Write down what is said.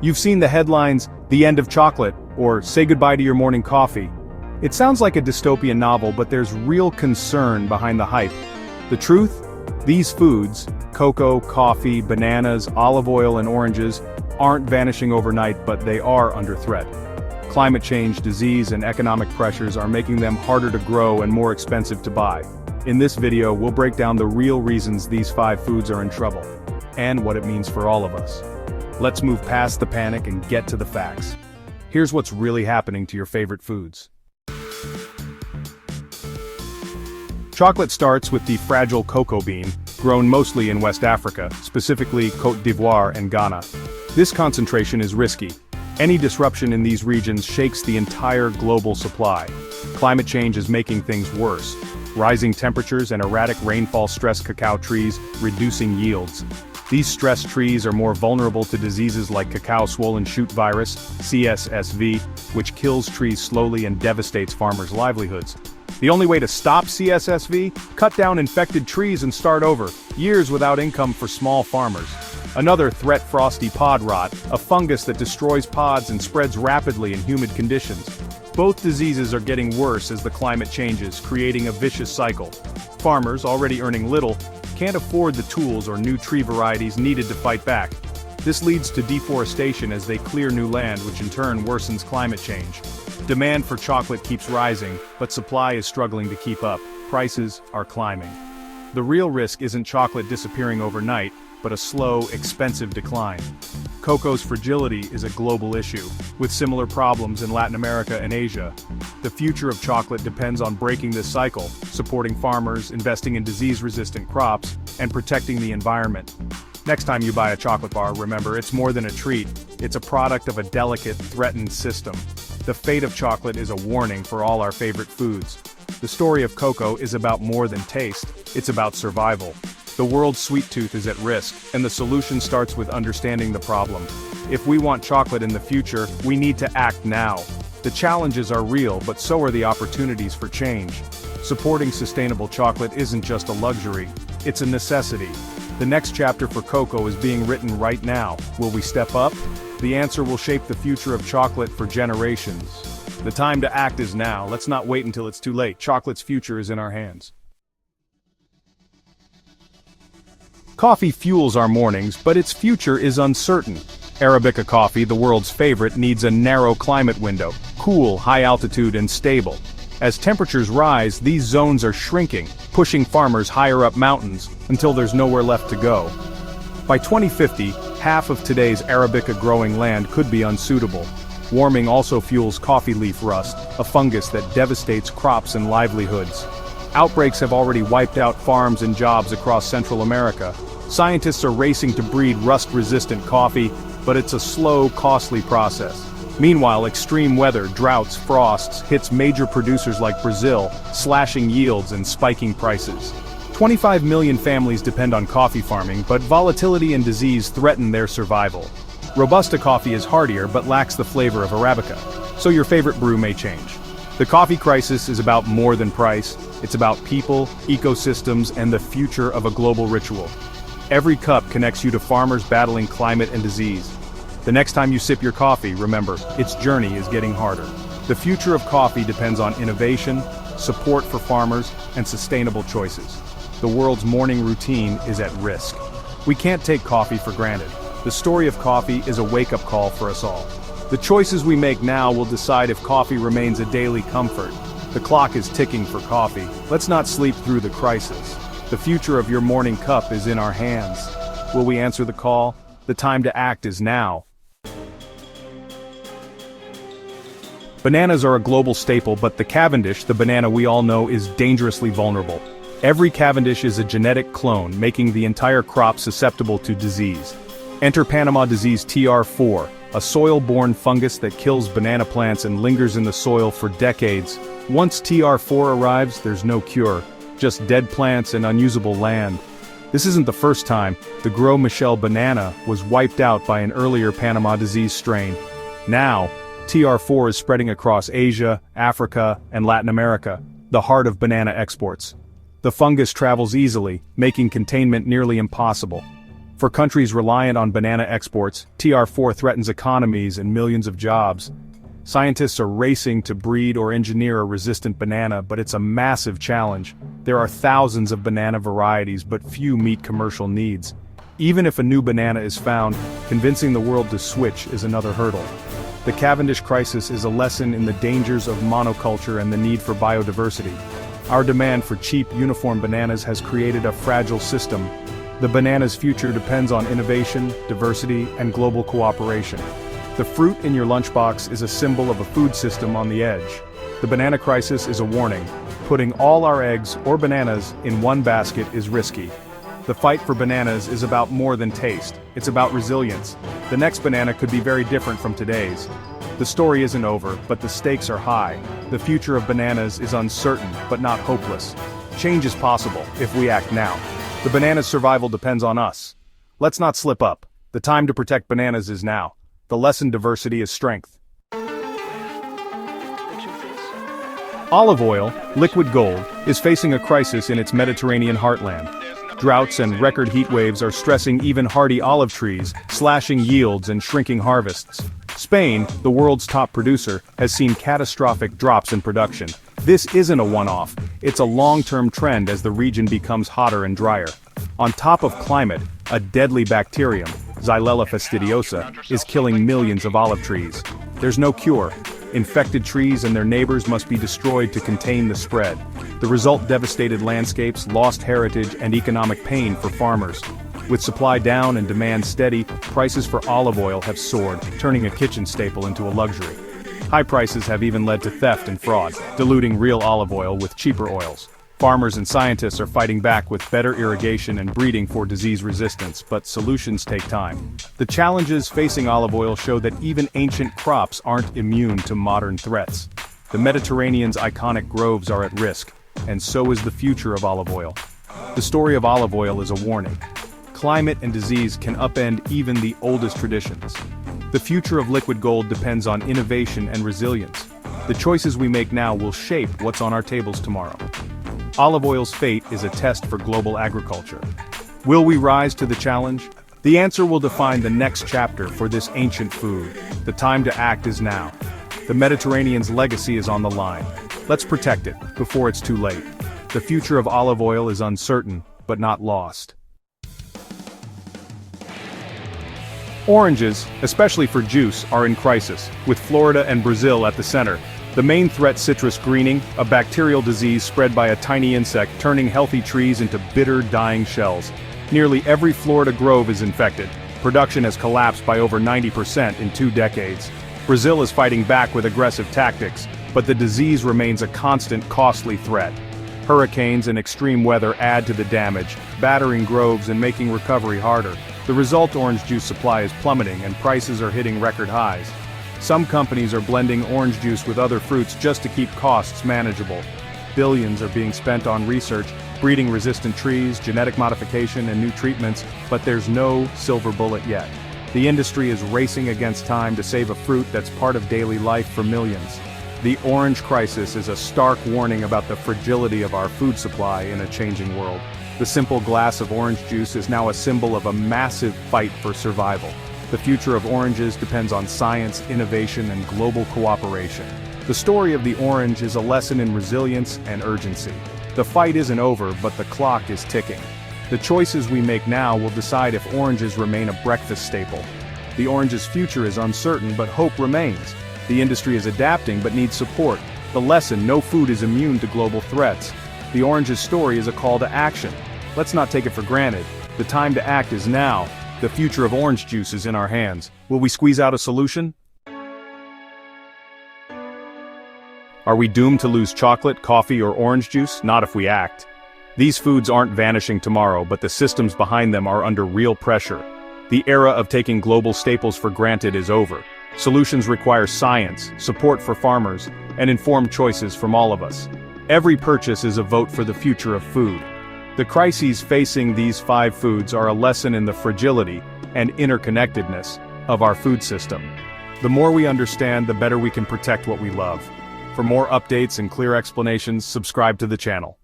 You've seen the headlines, "The End of Chocolate," or "Say Goodbye to Your Morning Coffee." It sounds like a dystopian novel, but there's real concern behind the hype. The truth? These foods, cocoa, coffee, bananas, olive oil, and oranges, aren't vanishing overnight, but they are under threat. Climate change, disease, and economic pressures are making them harder to grow and more expensive to buy. In this video, we'll break down the real reasons these 5 foods are in trouble, and what it means for all of us. Let's move past the panic and get to the facts. Here's what's really happening to your favorite foods. Chocolate starts with the fragile cocoa bean, grown mostly in West Africa, specifically Côte d'Ivoire and Ghana. This concentration is risky. Any disruption in these regions shakes the entire global supply. Climate change is making things worse. Rising temperatures and erratic rainfall stress cacao trees, reducing yields. These stressed trees are more vulnerable to diseases like cacao swollen shoot virus, CSSV, which kills trees slowly and devastates farmers' livelihoods. The only way to stop CSSV? Cut down infected trees and start over, years without income for small farmers. Another threat: frosty pod rot, a fungus that destroys pods and spreads rapidly in humid conditions. Both diseases are getting worse as the climate changes, creating a vicious cycle. Farmers, already earning little, can't afford the tools or new tree varieties needed to fight back. This leads to deforestation as they clear new land, which in turn worsens climate change. Demand for chocolate keeps rising, but supply is struggling to keep up. Prices are climbing. The real risk isn't chocolate disappearing overnight, but a slow, expensive decline. Cocoa's fragility is a global issue, with similar problems in Latin America and Asia. The future of chocolate depends on breaking this cycle, supporting farmers, investing in disease-resistant crops, and protecting the environment. Next time you buy a chocolate bar, remember, it's more than a treat. It's a product of a delicate, threatened system. The fate of chocolate is a warning for all our favorite foods. The story of cocoa is about more than taste, it's about survival. The world's sweet tooth is at risk, and the solution starts with understanding the problem. If we want chocolate in the future, we need to act now. The challenges are real, but so are the opportunities for change. Supporting sustainable chocolate isn't just a luxury, it's a necessity. The next chapter for cocoa is being written right now. Will we step up? The answer will shape the future of chocolate for generations. The time to act is now. Let's not wait until it's too late. Chocolate's future is in our hands. Coffee fuels our mornings, but its future is uncertain. Arabica coffee, the world's favorite, needs a narrow climate window, cool, high altitude, and stable. As temperatures rise, these zones are shrinking, pushing farmers higher up mountains, until there's nowhere left to go. By 2050, half of today's Arabica growing land could be unsuitable. Warming also fuels coffee leaf rust, a fungus that devastates crops and livelihoods. Outbreaks have already wiped out farms and jobs across Central America. Scientists are racing to breed rust-resistant coffee, but it's a slow, costly process. Meanwhile, extreme weather, droughts, frosts, hits major producers like Brazil, slashing yields and spiking prices. 25 million families depend on coffee farming, but volatility and disease threaten their survival. Robusta coffee is hardier but lacks the flavor of Arabica, so your favorite brew may change. The coffee crisis is about more than price. It's about people, ecosystems, and the future of a global ritual. Every cup connects you to farmers battling climate and disease. The next time you sip your coffee, remember, its journey is getting harder. The future of coffee depends on innovation, support for farmers, and sustainable choices. The world's morning routine is at risk. We can't take coffee for granted. The story of coffee is a wake-up call for us all. The choices we make now will decide if coffee remains a daily comfort. The clock is ticking for coffee. Let's not sleep through the crisis. The future of your morning cup is in our hands. Will we answer the call? The time to act is now. Bananas are a global staple, but the Cavendish, the banana we all know, is dangerously vulnerable. Every Cavendish is a genetic clone, making the entire crop susceptible to disease. Enter Panama disease TR4, a soil-borne fungus that kills banana plants and lingers in the soil for decades. Once TR4 arrives, there's no cure, just dead plants and unusable land. This isn't the first time. The Gros Michel banana was wiped out by an earlier Panama disease strain. Now, TR4 is spreading across Asia, Africa, and Latin America, the heart of banana exports. The fungus travels easily, making containment nearly impossible. For countries reliant on banana exports, TR4 threatens economies and millions of jobs. Scientists are racing to breed or engineer a resistant banana, but it's a massive challenge. There are thousands of banana varieties, but few meet commercial needs. Even if a new banana is found, convincing the world to switch is another hurdle. The Cavendish crisis is a lesson in the dangers of monoculture and the need for biodiversity. Our demand for cheap, uniform bananas has created a fragile system. The banana's future depends on innovation, diversity, and global cooperation. The fruit in your lunchbox is a symbol of a food system on the edge. The banana crisis is a warning. Putting all our eggs or bananas in one basket is risky. The fight for bananas is about more than taste. It's about resilience. The next banana could be very different from today's. The story isn't over, but the stakes are high. The future of bananas is uncertain, but not hopeless. Change is possible, if we act now. The banana's survival depends on us. Let's not slip up. The time to protect bananas is now. The lesson: diversity is strength. Olive oil, liquid gold, is facing a crisis in its Mediterranean heartland. Droughts and record heat waves are stressing even hardy olive trees, slashing yields and shrinking harvests. Spain, the world's top producer, has seen catastrophic drops in production. This isn't a one-off, it's a long-term trend as the region becomes hotter and drier. On top of climate, a deadly bacterium, Xylella fastidiosa, is killing millions of olive trees. There's no cure. Infected trees and their neighbors must be destroyed to contain the spread. The result: devastated landscapes, lost heritage, and economic pain for farmers. With supply down and demand steady, prices for olive oil have soared, turning a kitchen staple into a luxury. High prices have even led to theft and fraud, diluting real olive oil with cheaper oils. Farmers and scientists are fighting back with better irrigation and breeding for disease resistance, but solutions take time. The challenges facing olive oil show that even ancient crops aren't immune to modern threats. The Mediterranean's iconic groves are at risk, and so is the future of olive oil. The story of olive oil is a warning. Climate and disease can upend even the oldest traditions. The future of liquid gold depends on innovation and resilience. The choices we make now will shape what's on our tables tomorrow. Olive oil's fate is a test for global agriculture. Will we rise to the challenge? The answer will define the next chapter for this ancient food. The time to act is now. The Mediterranean's legacy is on the line. Let's protect it before it's too late. The future of olive oil is uncertain, but not lost. Oranges, especially for juice, are in crisis, with Florida and Brazil at the center. The main threat: citrus greening, a bacterial disease spread by a tiny insect turning healthy trees into bitter, dying shells. Nearly every Florida grove is infected. Production has collapsed by over 90% in 2 decades. Brazil is fighting back with aggressive tactics, but the disease remains a constant, costly threat. Hurricanes and extreme weather add to the damage, battering groves and making recovery harder. The result: orange juice supply is plummeting and prices are hitting record highs. Some companies are blending orange juice with other fruits just to keep costs manageable. Billions are being spent on research, breeding resistant trees, genetic modification, and new treatments, but there's no silver bullet yet. The industry is racing against time to save a fruit that's part of daily life for millions. The orange crisis is a stark warning about the fragility of our food supply in a changing world. The simple glass of orange juice is now a symbol of a massive fight for survival. The future of oranges depends on science, innovation, and global cooperation. The story of the orange is a lesson in resilience and urgency. The fight isn't over, but the clock is ticking. The choices we make now will decide if oranges remain a breakfast staple. The orange's future is uncertain, but hope remains. The industry is adapting but needs support. The lesson: no food is immune to global threats. The orange's story is a call to action. Let's not take it for granted. The time to act is now. The future of orange juice is in our hands. Will we squeeze out a solution? Are we doomed to lose chocolate, coffee, or orange juice? Not if we act. These foods aren't vanishing tomorrow, but the systems behind them are under real pressure. The era of taking global staples for granted is over. Solutions require science, support for farmers, and informed choices from all of us. Every purchase is a vote for the future of food. The crises facing these 5 foods are a lesson in the fragility and interconnectedness of our food system. The more we understand, the better we can protect what we love. For more updates and clear explanations, subscribe to the channel.